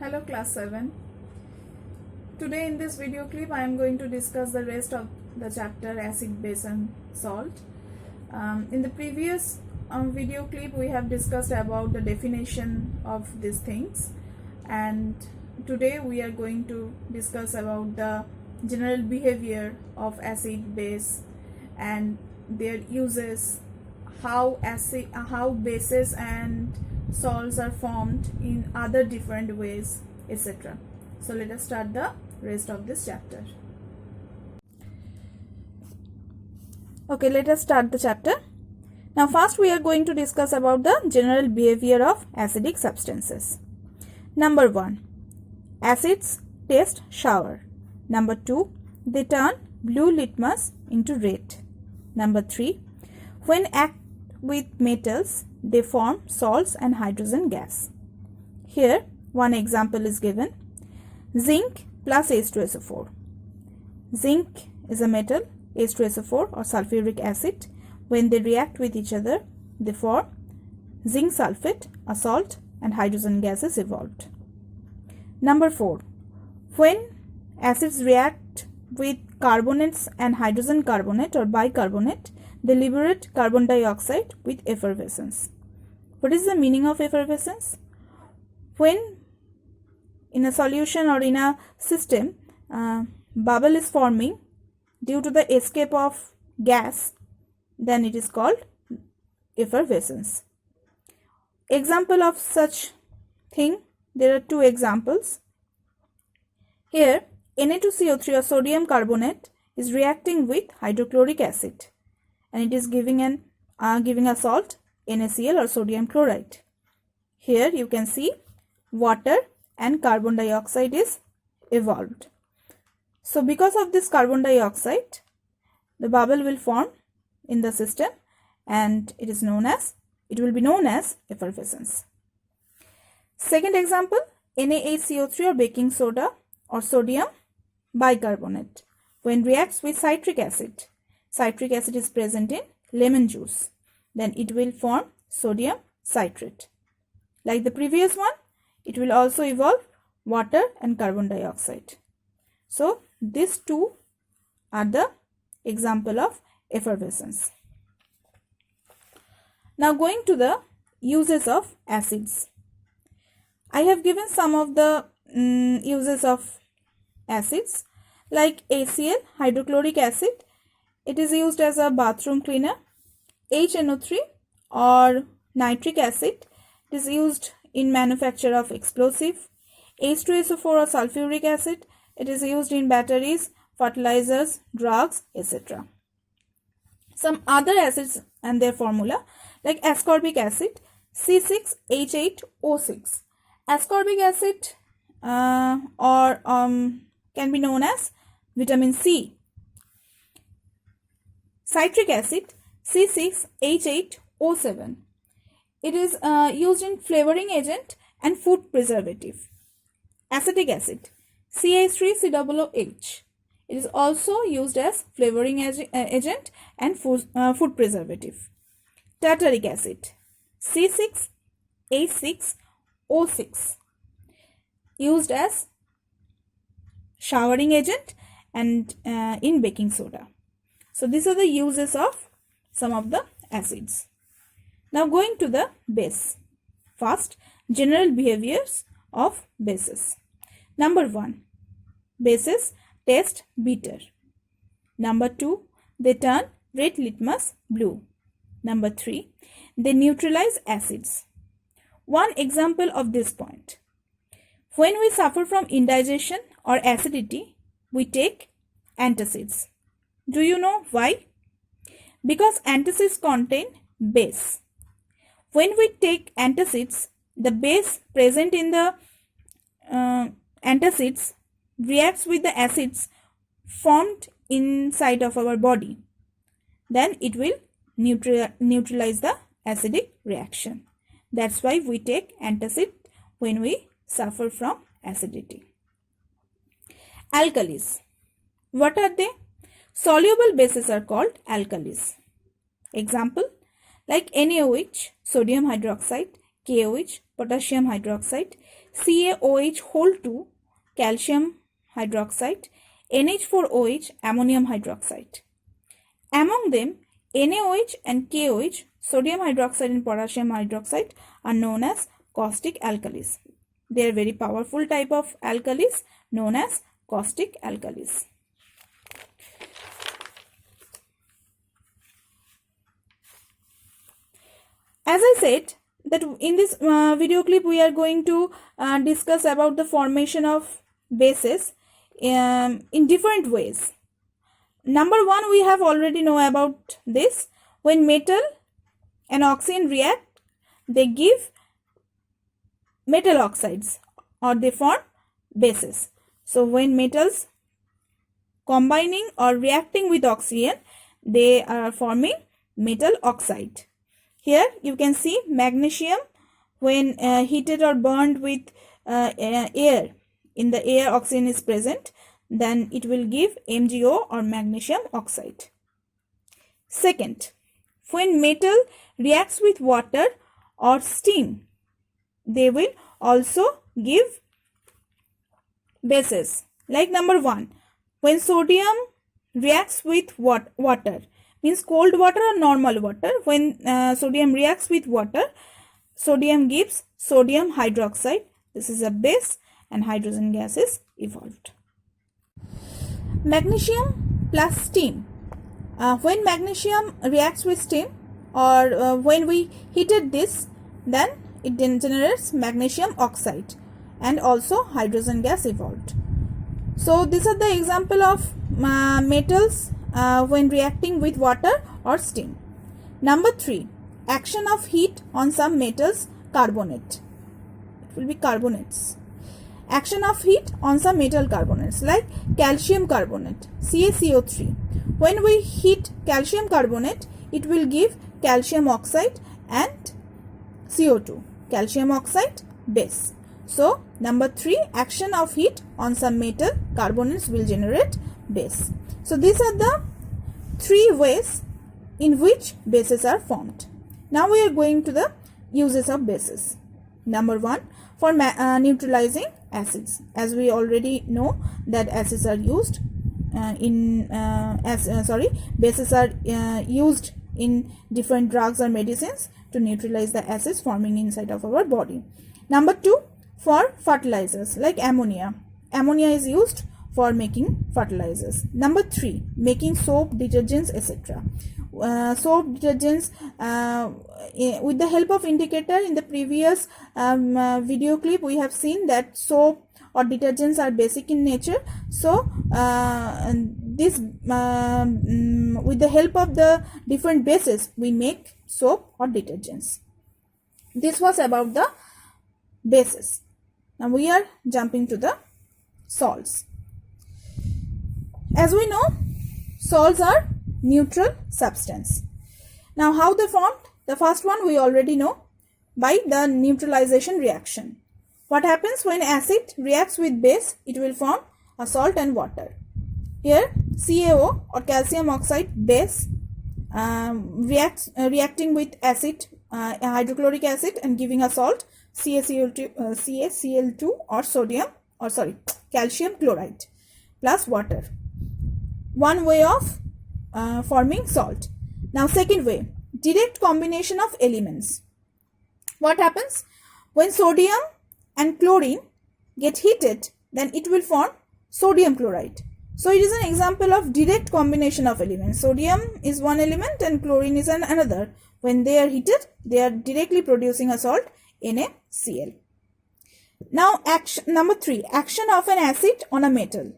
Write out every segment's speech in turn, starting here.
Hello class 7. Today in this video clip I am going to discuss the rest of the chapter acid, base and salt. In the previous video clip we have discussed about the definition of these things, and today we are going to discuss about the general behavior of acid, base and their uses, how bases and salts are formed in other different ways, etc. So let us start the rest of this chapter. Okay, let us start the chapter. Now first we are going to discuss about the general behavior of acidic substances. Number 1, acids taste sour. Number 2, they turn blue litmus into red. Number 3, when act with metals, they form salts and hydrogen gas. Here one example is given: zinc plus H2SO4. Zinc is a metal, H2SO4 or sulfuric acid. When they react with each other, they form zinc sulfate, a salt, and hydrogen gas is evolved. Number 4, when acids react with carbonates and hydrogen carbonate or bicarbonate, they liberate carbon dioxide with effervescence. What is the meaning of effervescence? When in a solution or in a system, bubble is forming due to the escape of gas, then it is called effervescence. Example of such thing, there are two examples. Here Na2CO3 or sodium carbonate is reacting with hydrochloric acid, and it is giving a salt NaCl or sodium chloride. Here you can see water and carbon dioxide is evolved. So because of this carbon dioxide, the bubble will form in the system, and it will be known as effervescence. Second example, NaHCO3 or baking soda or sodium bicarbonate. When reacts with citric acid is present in lemon juice, then it will form sodium citrate. Like the previous one, it will also evolve water and carbon dioxide. So these two are the example of effervescence. Now going to the uses of acids. I have given some of the uses of acids, like HCl, hydrochloric acid. It is used as a bathroom cleaner. HNO3 or nitric acid, it is used in manufacture of explosive. H2SO4 or sulfuric acid, it is used in batteries, fertilizers, drugs, etc. Some other acids and their formula, like ascorbic acid, C6H8O6. Ascorbic acid can be known as vitamin C. Citric acid, C6H8O7. It is used in flavoring agent and food preservative. Acetic acid, CH3COOH. It is also used as flavoring agent and food preservative. Tartaric acid, C6H6O6. Used as showering agent and in baking soda. So these are the uses of some of the acids. Now going to the base. First, general behaviors of bases. Number 1, bases taste bitter. Number 2, they turn red litmus blue. Number 3, they neutralize acids. One example of this point: when we suffer from indigestion or acidity, we take antacids. Do you know why? Because antacids contain base. When we take antacids, the base present in the antacids reacts with the acids formed inside of our body. Then it will neutralize the acidic reaction. That's why we take antacid when we suffer from acidity. Alkalis. What are they? Soluble bases are called alkalis. Example, like NaOH, sodium hydroxide, KOH, potassium hydroxide, CaOH whole 2, calcium hydroxide, NH4OH, ammonium hydroxide. Among them, NaOH and KOH, sodium hydroxide and potassium hydroxide, are known as caustic alkalis. They are very powerful type of alkalis known as caustic alkalis. As I said, that in this video clip we are going to discuss about the formation of bases in different ways. Number one, we have already know about this. When metal and oxygen react, they give metal oxides or they form bases. So when metals combining or reacting with oxygen, they are forming metal oxide. Here you can see magnesium when heated or burned with air. In the air oxygen is present, then it will give MgO or magnesium oxide. Second, when metal reacts with water or steam, they will also give bases. Like number one, when sodium reacts with water, means cold water or normal water, when sodium reacts with water, sodium gives sodium hydroxide. This is a base and hydrogen gas is evolved. Magnesium plus steam. When magnesium reacts with steam or when we heated this, then it generates magnesium oxide and also hydrogen gas evolved. So these are the example of metals when reacting with water or steam. Number 3, action of heat on some metals, carbonate. It will be carbonates. Action of heat on some metal carbonates like calcium carbonate, CaCO3. When we heat calcium carbonate, it will give calcium oxide and CO2, calcium oxide base. So number 3, action of heat on some metal carbonates will generate base. So these are the 3 ways in which bases are formed. Now we are going to the uses of bases. Number 1, for neutralizing acids. As we already know that acids are used bases are used in different drugs or medicines to neutralize the acids forming inside of our body. Number 2, for fertilizers like ammonia. Ammonia is used for making fertilizers. Number 3, making soap, detergents, etc. Soap, detergents, with the help of indicator in the previous video clip, we have seen that soap or detergents are basic in nature. So this with the help of the different bases, we make soap or detergents. This was about the bases. Now we are jumping to the salts. As we know, salts are neutral substance. Now how they formed? The first one we already know, by the neutralization reaction. What happens when acid reacts with base? It will form a salt and water. Here CaO or calcium oxide base reacting with acid, hydrochloric acid, and giving a salt CaCl2 or calcium chloride plus water. One way of forming salt. Now second way, direct combination of elements. What happens when sodium and chlorine get heated? Then it will form sodium chloride. So it is an example of direct combination of elements. Sodium is one element and chlorine is another. When they are heated, they are directly producing a salt NaCl. Now number 3, action of an acid on a metal.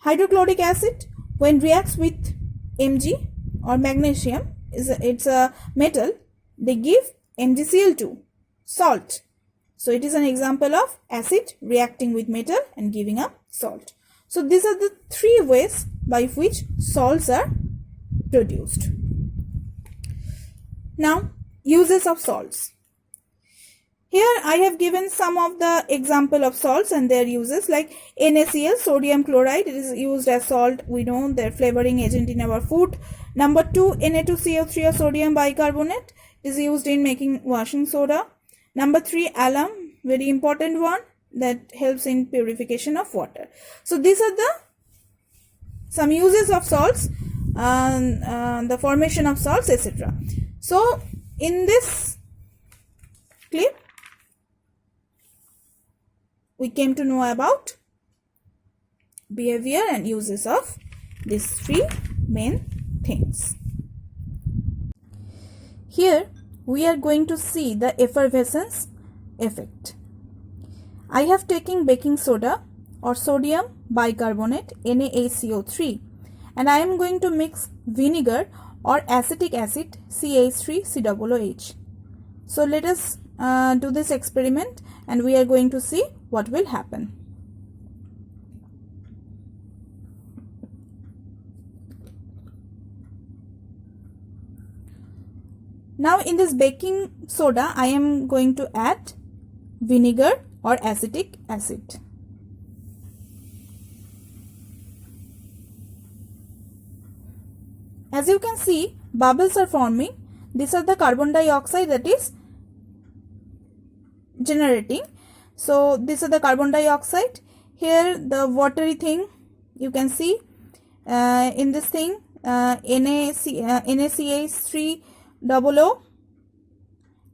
Hydrochloric acid when reacts with Mg or magnesium, it's a metal, they give MgCl2, salt. So it is an example of acid reacting with metal and giving a salt. So these are the 3 ways by which salts are produced. Now uses of salts. Here I have given some of the example of salts and their uses, like NaCl, sodium chloride. It is used as salt. We know their flavoring agent in our food. Number 2, Na2CO3 or sodium bicarbonate is used in making washing soda. Number 3, alum, very important one, that helps in purification of water. So these are the some uses of salts, the formation of salts, etc. So in this clip we came to know about behavior and uses of these 3 main things. Here we are going to see the effervescence effect. I have taken baking soda or sodium bicarbonate NaCO3 and I am going to mix vinegar or acetic acid CH3COOH. So let us do this experiment and we are going to see what will happen. Now in this baking soda I am going to add vinegar or acetic acid. As you can see, bubbles are forming. These are the carbon dioxide that is generating. So these are the carbon dioxide. Here the watery thing you can see in this thing NaCH3OO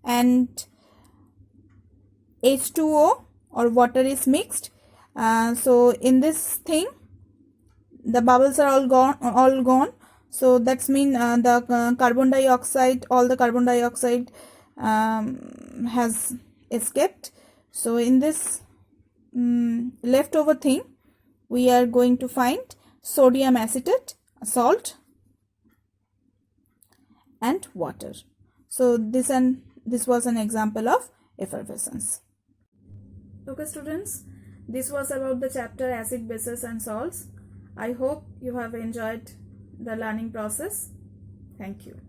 and H2O or water is mixed. So in this thing the bubbles are all gone. So that's mean the carbon dioxide, all the carbon dioxide has escaped. So in this leftover thing we are going to find sodium acetate, salt and water. So this was an example of effervescence. Okay students, this was about the chapter acid, bases and salts. I hope you have enjoyed the learning process. Thank you.